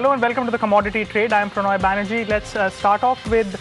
Hello and welcome to the Commodity Trade. I am Pranoy Banerjee. Let's start off with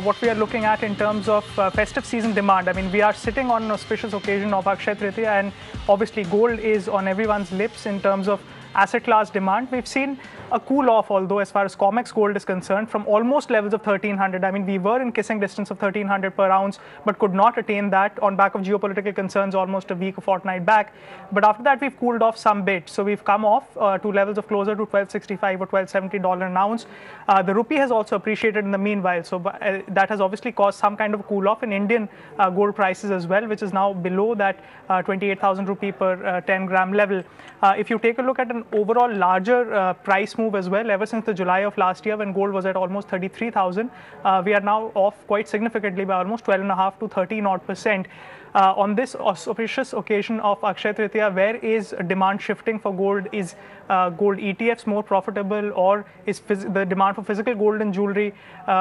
what we are looking at in terms of festive season demand. I mean, we are sitting on an auspicious occasion of Akshaya Tritiya, and obviously gold is on everyone's lips in terms of asset class demand. We've seen a cool off, although as far as COMEX gold is concerned, from almost levels of 1300. I mean, we were in kissing distance of 1300 per ounce, but could not attain that on back of geopolitical concerns almost a week or fortnight back. But after that, we've cooled off some bit. So we've come off to levels of closer to $1265 or $1270 an ounce. The rupee has also appreciated in the meanwhile. So that has obviously caused some kind of cool off in Indian gold prices as well, which is now below that 28,000 rupee per 10 gram level. If you take a look at an overall larger price move as well, ever since the July of last year when gold was at almost 33,000, we are now off quite significantly by almost 12.5 to 13% on this auspicious occasion of Akshaya Tritiya. Where is demand shifting for gold? Is gold ETFs more profitable, or is the demand for physical gold and jewelry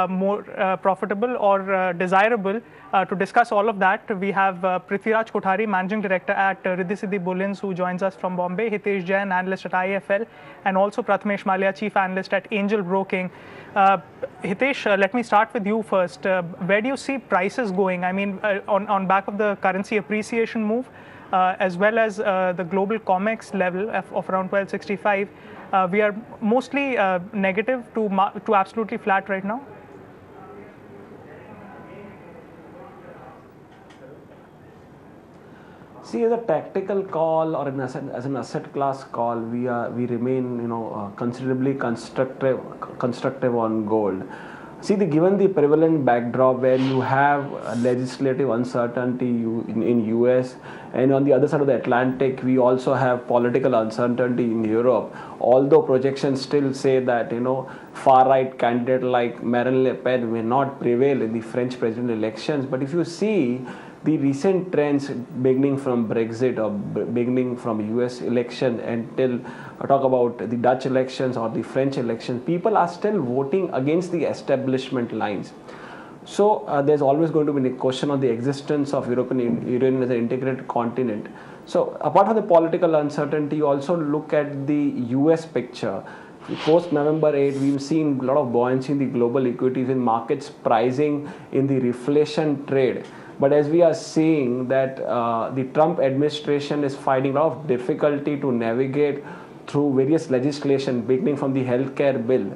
more profitable or desirable? To discuss all of that, we have Prithviraj Kothari, Managing Director at Riddhi Siddhi Bullions, who joins us from Bombay, Hitesh Jain, Analyst at IIFL, and also Prathamesh Malia, Chief Analyst at Angel Broking. Hitesh, let me start with you first. Where do you see prices going? I mean, on back of the currency appreciation move, as well as the global COMEX level of around 1265, we are mostly negative to absolutely flat right now. See, as a tactical call or as an asset class call, we remain considerably constructive on gold. See, given the prevalent backdrop where you have legislative uncertainty in US, and on the other side of the Atlantic, we also have political uncertainty in Europe. Although projections still say that far-right candidate like Marine Le Pen may not prevail in the French presidential elections, but if you see the recent trends beginning from Brexit or beginning from US election until talk about the Dutch elections or the French elections, people are still voting against the establishment lines. So there's always going to be a question on the existence of European Union as an integrated continent. So apart from the political uncertainty, you also look at the US picture. Post November 8, we've seen a lot of buoyancy in the global equities in markets pricing in the reflation trade. But as we are seeing that the Trump administration is finding a lot of difficulty to navigate through various legislation, beginning from the healthcare bill.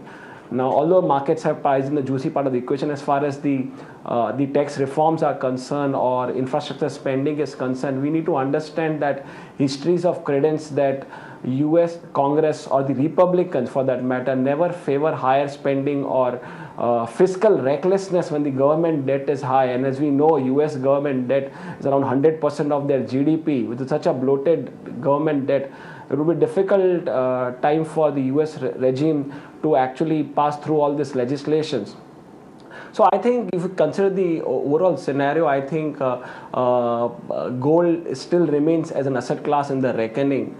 Now, although markets have priced in the juicy part of the equation as far as the tax reforms are concerned or infrastructure spending is concerned, we need to understand that histories of credence that US Congress or the Republicans for that matter never favor higher spending or fiscal recklessness when the government debt is high. And as we know, US government debt is around 100% of their GDP. With such a bloated government debt, it will be a difficult time for the US regime to actually pass through all these legislations. So I think if you consider the overall scenario, I think gold still remains as an asset class in the reckoning.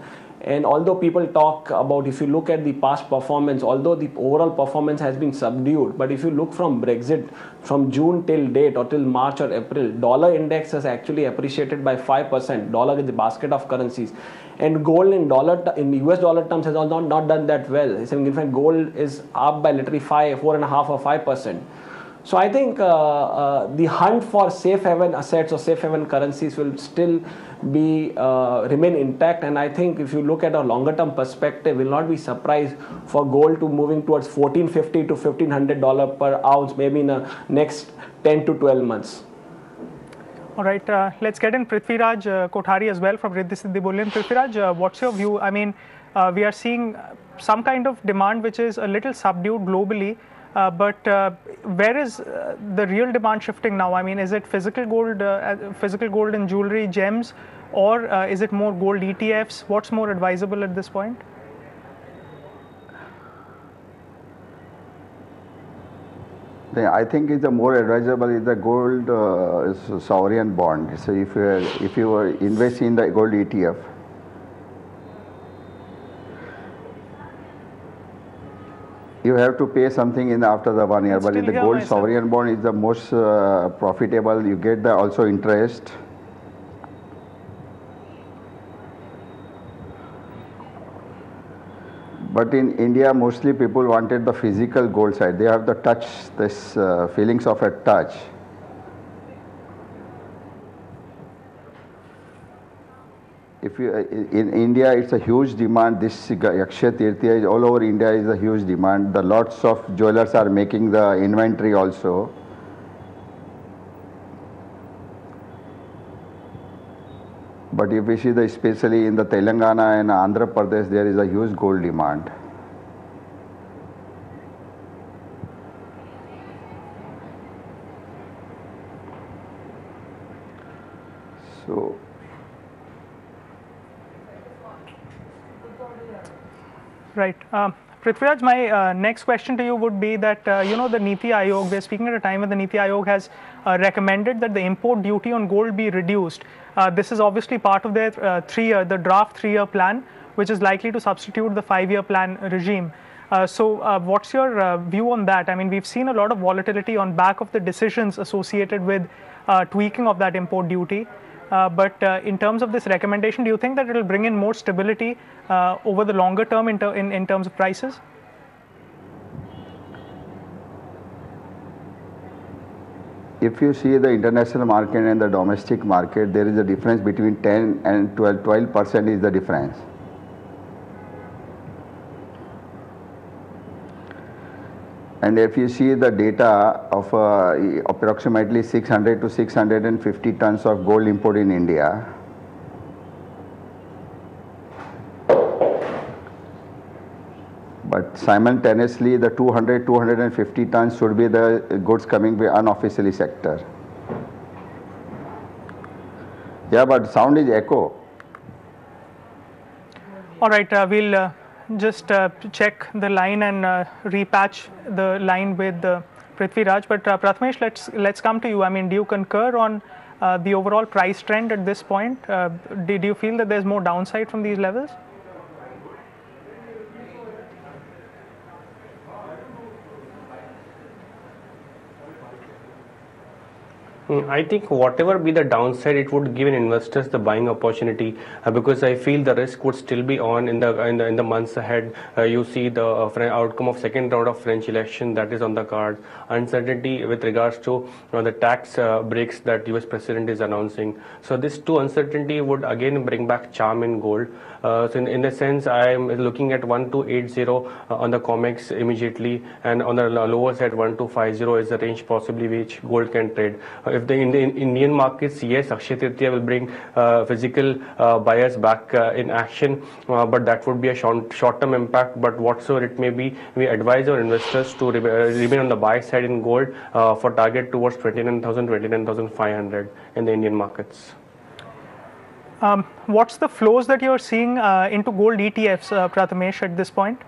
And although people talk about, if you look at the past performance, although the overall performance has been subdued, but if you look from Brexit, from June till date or till March or April, dollar index has actually appreciated by 5%, dollar in the basket of currencies. And gold in US dollar terms has not done that well. In fact, gold is up by literally 4.5 or 5%. So I think the hunt for safe haven assets or safe haven currencies will still remain intact. And I think if you look at a longer term perspective, we'll not be surprised for gold to moving towards $1,450 to $1,500 per ounce, maybe in the next 10 to 12 months. All right, let's get in Prithviraj Kothari as well from Riddhi Siddhi Bullion. Prithviraj, what's your view? I mean, we are seeing some kind of demand which is a little subdued globally. But where is the real demand shifting now? I mean, is it physical gold and jewelry, gems, or is it more gold ETFs? What's more advisable at this point? I think it's the more advisable is the gold sovereign bond. So if you invest in the gold ETF, you have to pay something in after the 1 year, but in the gold sovereign bond is the most profitable. You get the also interest. But in India, mostly people wanted the physical gold side. They have the touch, this feelings of a touch. If you, in India, it's a huge demand. This Akshaya Tritiya is all over India is a huge demand. The lots of jewelers are making the inventory also. But if we see the, especially in the Telangana and Andhra Pradesh, there is a huge gold demand. So, Right. Prithviraj, my next question to you would be that, the Niti Aayog, we're speaking at a time when the Niti Aayog has recommended that the import duty on gold be reduced. This is obviously part of their the draft 3-year plan, which is likely to substitute the 5-year plan regime. So what's your view on that? I mean, we've seen a lot of volatility on back of the decisions associated with tweaking of that import duty. But in terms of this recommendation, do you think that it will bring in more stability over the longer term in terms of prices? if you see the international market and the domestic market, there is a difference between 10 and 12% is the difference. And if you see the data of approximately 600 to 650 tons of gold import in India, but simultaneously the 250 tons should be the goods coming by unofficially sector. Yeah, but sound is echo. All right, we'll just check the line and repatch the line with Prithviraj. But Prathamesh, let's come to you. I mean, do you concur on the overall price trend at this point? Do you feel that there's more downside from these levels? I think whatever be the downside, it would give investors the buying opportunity because I feel the risk would still be on in the months ahead. You see the outcome of second round of French election that is on the card. Uncertainty with regards to the tax breaks that US President is announcing. So this two uncertainty would again bring back charm in gold. So in a sense, I am looking at 1280 on the COMEX immediately, and on the lower side 1250 is the range possibly which gold can trade. If in the Indian markets, yes, Akshaya Tritiya will bring physical buyers back in action, but that would be a short-term impact. But whatsoever it may be, we advise our investors to remain on the buy side in gold for target towards 29,000, 29,500 in the Indian markets. What's the flows that you're seeing into gold ETFs, Prathamesh, at this point?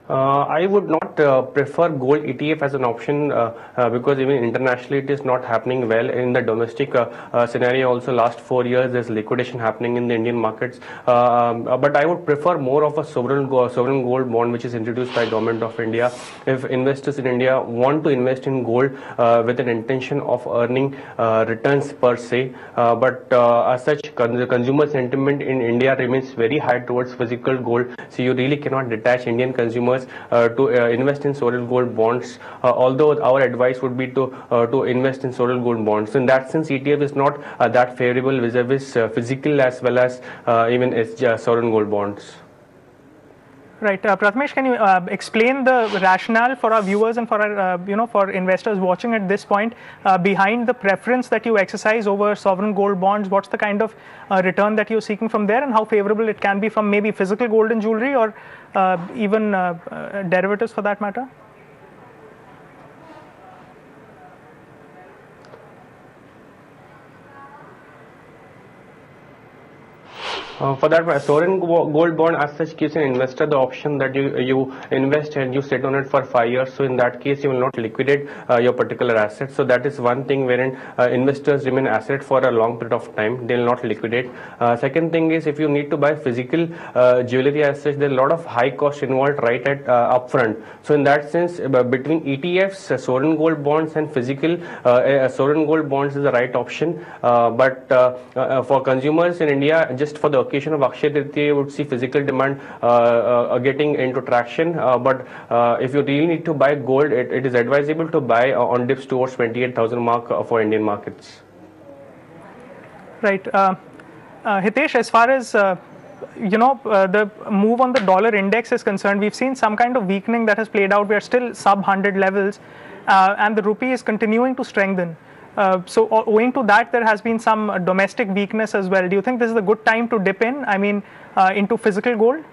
I would not prefer gold ETF as an option because even internationally it is not happening well. In the domestic scenario also, last 4 years there's liquidation happening in the Indian markets. But I would prefer more of a sovereign gold bond which is introduced by Government of India. If investors in India want to invest in gold with an intention of earning returns per se, but as such consumer sentiment in India remains very high towards physical gold. So you really cannot detach Indian consumers to invest in sovereign gold bonds, although our advice would be to invest in sovereign gold bonds. So in that sense, ETF is not that favorable vis-a-vis physical as well as even sovereign gold bonds. Right, Prathamesh, can you explain the rationale for our viewers and for our, for investors watching at this point behind the preference that you exercise over sovereign gold bonds? What's the kind of return that you're seeking from there, and how favorable it can be from maybe physical gold and jewelry or even derivatives for that matter? For that, sovereign gold bond as such gives an investor the option that you invest and you sit on it for 5 years. So in that case, you will not liquidate your particular asset. So that is one thing wherein investors remain asset for a long period of time. They will not liquidate. Second thing is, if you need to buy physical jewelry as such, there are a lot of high cost involved right at upfront. So in that sense, between ETFs, sovereign gold bonds, and physical sovereign gold bonds is the right option. But for consumers in India, just for the occasion of Akshaya Tritiya, you would see physical demand getting into traction. But if you really need to buy gold, it is advisable to buy on dips towards 28,000 mark for Indian markets. Right. Hitesh, as far as the move on the dollar index is concerned, we've seen some kind of weakening that has played out. We are still sub 100 levels, and the rupee is continuing to strengthen. So owing to that, there has been some domestic weakness as well. Do you think this is a good time to dip in, into physical gold?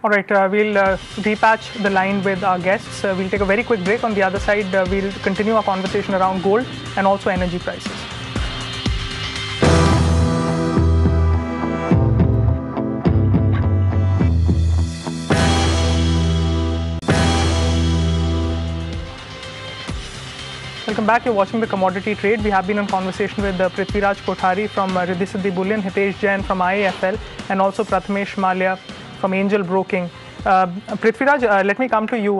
All right, we'll repatch the line with our guests. We'll take a very quick break. On the other side, we'll continue our conversation around gold and also energy prices. Welcome back. You're watching the Commodity Trade. We have been in conversation with Prithviraj Kothari from Riddhi Siddhi Bullion, Hitesh Jain from IIFL, and also Prathamesh Malia from Angel Broking. Prithviraj, let me come to you.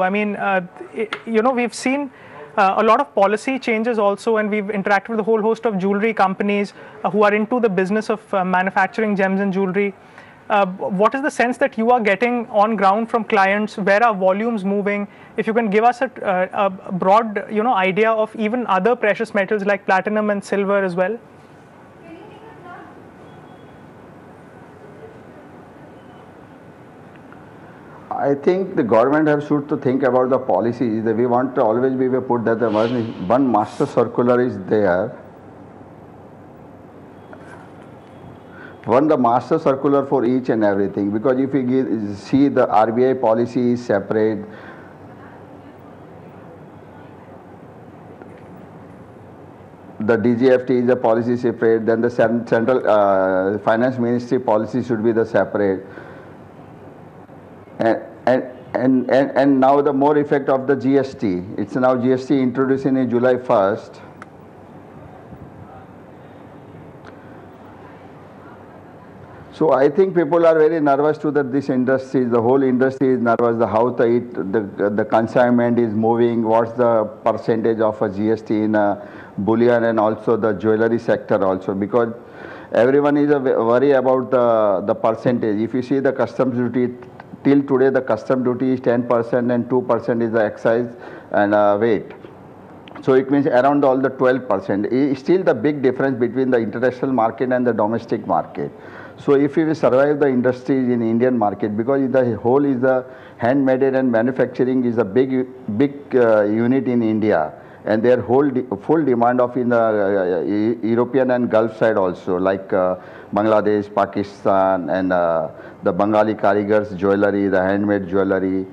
We've seen a lot of policy changes also, and we've interacted with a whole host of jewelry companies who are into the business of manufacturing gems and jewelry. What is the sense that you are getting on ground from clients? Where are volumes moving? If you can give us a broad, idea of even other precious metals like platinum and silver as well. I think the government has to think about the policies. We want to always be put that the one master circular is there. The master circular for each and everything, because if you see the RBI policy is separate, the DGFT is a policy separate, then the central finance ministry policy should be the separate. And now the more effect of the GST. It's now GST introduced in July 1st. So I think people are very nervous to that this industry, the whole industry is nervous, how the consignment is moving, what's the percentage of a GST in bullion and also the jewelry sector also, because everyone is worried about the percentage. If you see the customs duty, till today the custom duty is 10% and 2% is the excise and weight. So it means around all the 12%. It's still the big difference between the international market and the domestic market. So if we survive the industry in Indian market, because the whole is the handmade and manufacturing is a big unit in India, and their whole full demand of in the European and Gulf side also, like Bangladesh, Pakistan, and the Bengali karigars jewelry, the handmade jewelry.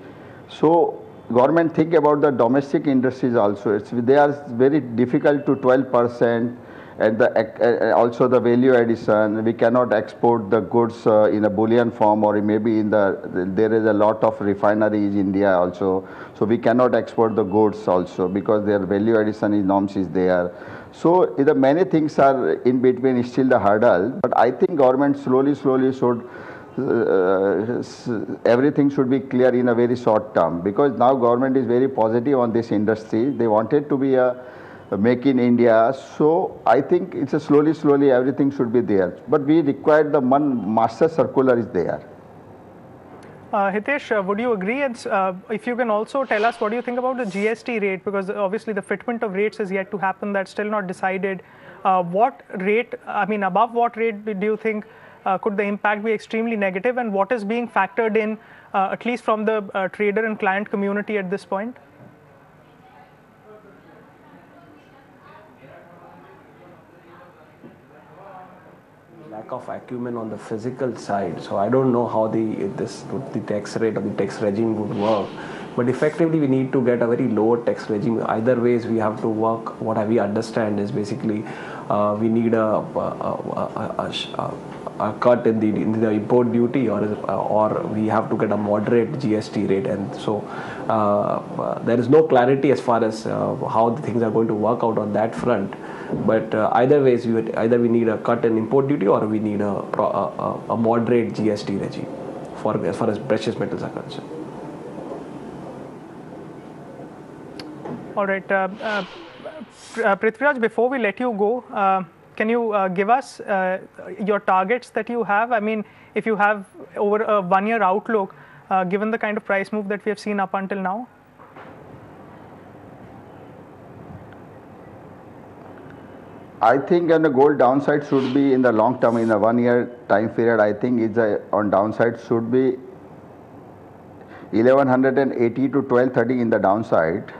So government think about the domestic industries also. They are very difficult to 12%. And also the value addition, we cannot export the goods in a bullion form, or maybe there is a lot of refineries in India also, so we cannot export the goods also because their value addition norms is there. So the many things are in between, still the hurdle, but I think government slowly should everything should be clear in a very short term, because now government is very positive on this industry. They wanted to be a make in India, so I think it's a slowly everything should be there, but we require the one master circular is there. Hitesh, would you agree? If you can also tell us, what do you think about the GST rate? Because obviously the fitment of rates is yet to happen. That's still not decided. What rate, above what rate do you think could the impact be extremely negative? And what is being factored in, at least from the trader and client community at this point? Lack of acumen on the physical side. So I don't know how the tax rate or the tax regime would work. But effectively, we need to get a very low tax regime. Either ways, we have to work. What we understand is basically we need a cut in the import duty, or we have to get a moderate GST rate. And so there is no clarity as far as how the things are going to work out on that front. But either ways, either we need a cut in import duty, or we need a moderate GST regime as far as precious metals are concerned. All right, Prithviraj, before we let you go, can you give us your targets that you have? I mean, if you have over a one-year outlook, given the kind of price move that we have seen up until now? I think on the gold downside should be in the long term, in a 1 year time period, I think it's on downside should be 1180 to 1230 in the downside.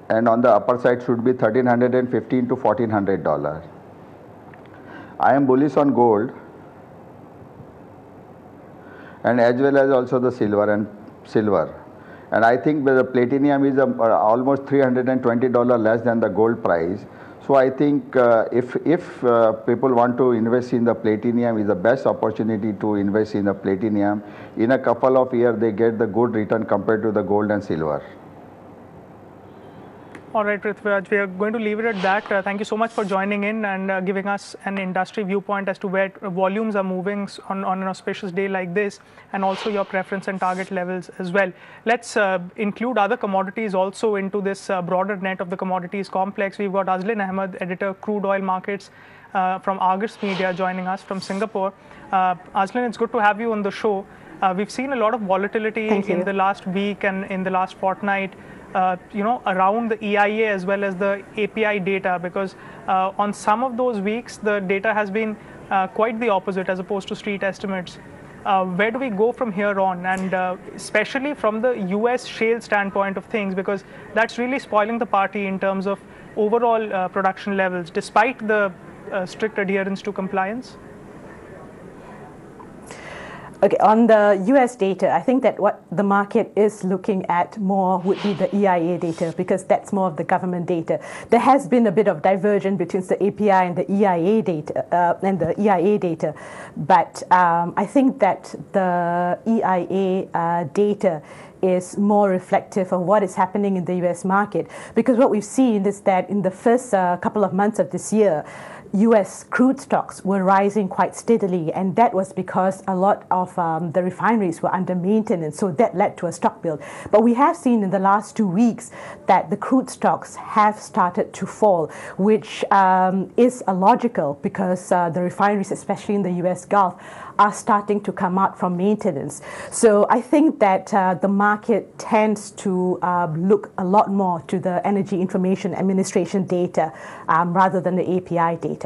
And on the upper side should be $1,315 to $1,400. I am bullish on gold, and as well as also the silver. And I think the platinum is almost $320 less than the gold price. So I think if people want to invest in the platinum, is the best opportunity to invest in the platinum. In a couple of years, they get the good return compared to the gold and silver. All right, Prithviraj, we are going to leave it at that. Thank you so much for joining in and giving us an industry viewpoint as to where volumes are moving on an auspicious day like this, and also your preference and target levels as well. Let's include other commodities also into this broader net of the commodities complex. We've got Azlin Ahmed, editor, crude oil markets from Argus Media, joining us from Singapore. Azlin, it's good to have you on the show. We've seen a lot of volatility in the last week and in the last fortnight. Around the EIA as well as the API data, because on some of those weeks, the data has been quite the opposite as opposed to street estimates. Where do we go from here on? And especially from the US shale standpoint of things, because that's really spoiling the party in terms of overall production levels, despite the strict adherence to compliance. Okay, on the US data, I think that what the market is looking at more would be the EIA data, because that's more of the government data. There has been a bit of divergence between the API and the EIA data, but I think that the EIA data is more reflective of what is happening in the US market, because what we've seen is that in the first couple of months of this year, US crude stocks were rising quite steadily, and that was because a lot of the refineries were under maintenance, so that led to a stock build. But we have seen in the last 2 weeks that the crude stocks have started to fall, which is illogical, because the refineries, especially in the US Gulf, are starting to come out from maintenance. So I think that the market tends to look a lot more to the Energy Information Administration data rather than the API data.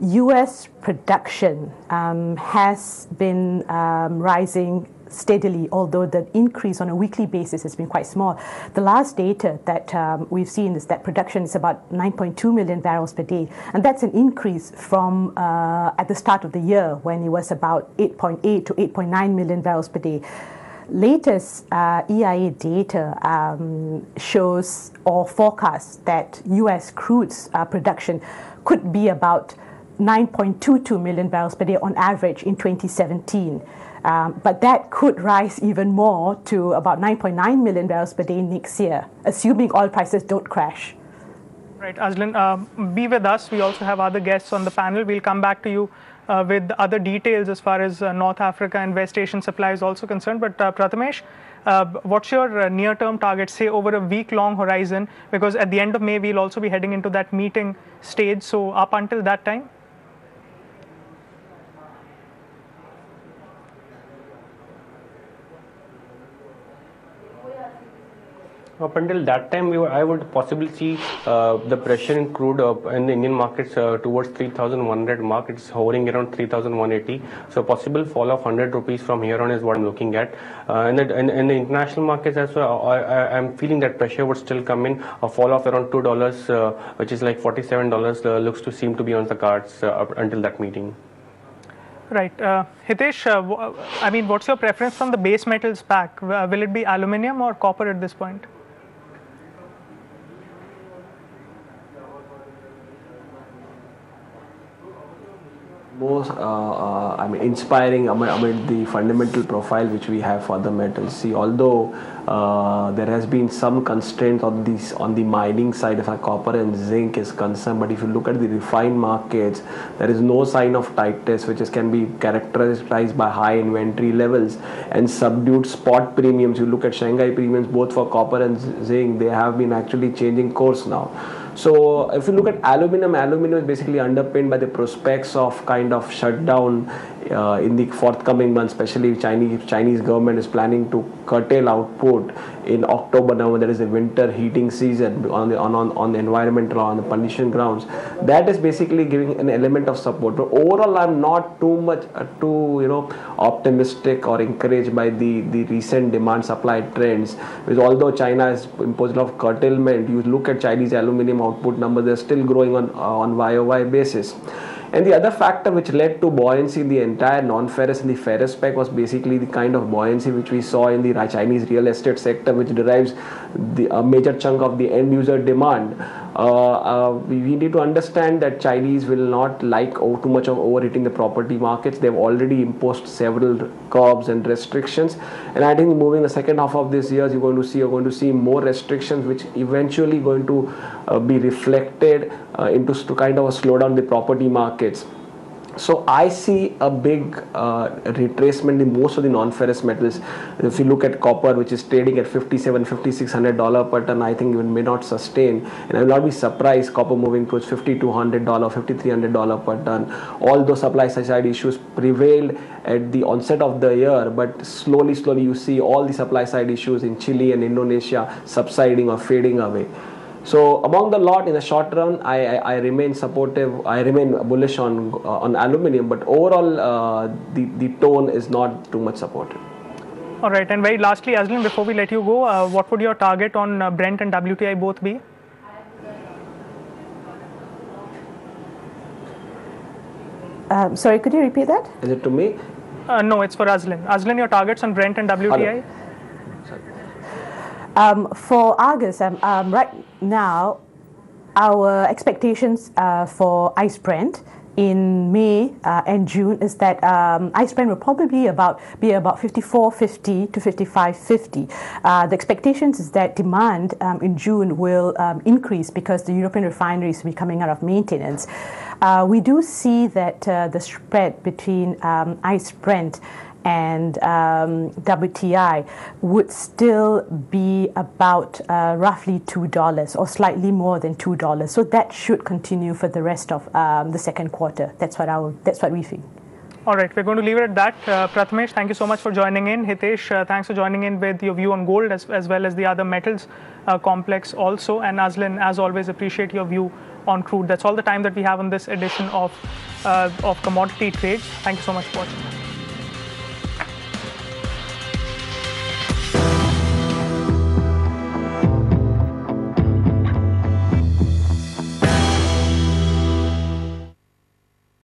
US production has been rising steadily, although the increase on a weekly basis has been quite small. The last data that we've seen is that production is about 9.2 million barrels per day, and that's an increase from at the start of the year, when it was about 8.8 to 8.9 million barrels per day. Latest EIA data shows or forecasts that US crude's production could be about 9.22 million barrels per day on average in 2017. But that could rise even more to about 9.9 million barrels per day next year, assuming oil prices don't crash. Right, Azlin, be with us. We also have other guests on the panel. We'll come back to you with other details as far as North Africa and West Asian supply is also concerned. But Prathamesh, what's your near-term target, say over a week-long horizon? Because at the end of May, we'll also be heading into that meeting stage. So up until that time? Up until that time, I would possibly see the pressure in crude in the Indian markets towards 3,100 mark. It's hovering around 3,180. So possible fall of 100 rupees from here on is what I'm looking at. And in the international markets as well, I'm feeling that pressure would still come in. A fall of around $2, which is like $47, looks to seem to be on the cards up until that meeting. Right. Hitesh, I mean, what's your preference from the base metals pack? Will it be aluminium or copper at this point? Most inspiring amid the fundamental profile which we have for the metals. See, although there has been some constraint on the mining side as far as copper and zinc is concerned, but if you look at the refined markets, there is no sign of tightness, which can be characterized by high inventory levels and subdued spot premiums. You look at Shanghai premiums both for copper and zinc, they have been actually changing course now. So if you look at aluminum is basically underpinned by the prospects of kind of shutdown in the forthcoming months, especially Chinese government is planning to curtail output in October, November. There is a winter heating season on the environmental, on the pollution grounds. That is basically giving an element of support. But overall, I'm not too optimistic or encouraged by the recent demand supply trends. Because although China has imposed a lot of curtailment, you look at Chinese aluminum output numbers, they're still growing on YOY basis. And the other factor which led to buoyancy in the entire non-ferrous and the ferrous spec was basically the kind of buoyancy which we saw in the Chinese real estate sector, which derives a major chunk of the end user demand. We need to understand that Chinese will not like too much of overheating the property markets. They've already imposed several curbs and restrictions, and I think moving the second half of this year, you're going to see more restrictions, which eventually going to be reflected into kind of a slowdown in the property markets. So I see a big retracement in most of the non-ferrous metals. If you look at copper, which is trading at $5,700-$5,600 per ton, I think it may not sustain, and I will not be surprised copper moving towards $5,200, $5,300 per ton. Although supply side issues prevailed at the onset of the year, but slowly you see all the supply side issues in Chile and Indonesia subsiding or fading away. So among the lot, in the short run, I remain supportive. I remain bullish on aluminium, but overall the tone is not too much supportive. All right, and very lastly, Azlan, before we let you go, what would your target on Brent and WTI both be? Sorry, could you repeat that? Is it to me? No, it's for Azlan. Azlan, your targets on Brent and WTI? For Argus, right now, our expectations for ICE Brent in May and June is that ICE Brent will probably be about 54.50 to 55.50. The expectations is that demand in June will increase because the European refineries will be coming out of maintenance. We do see that the spread between ICE Brent and WTI would still be about roughly $2 or slightly more than $2. So that should continue for the rest of the second quarter. That's what we think. All right, we're going to leave it at that. Prathamesh, thank you so much for joining in. Hitesh, thanks for joining in with your view on gold as well as the other metals complex also. And Azlan, as always, appreciate your view on crude. That's all the time that we have on this edition of Commodity Trades. Thank you so much for watching.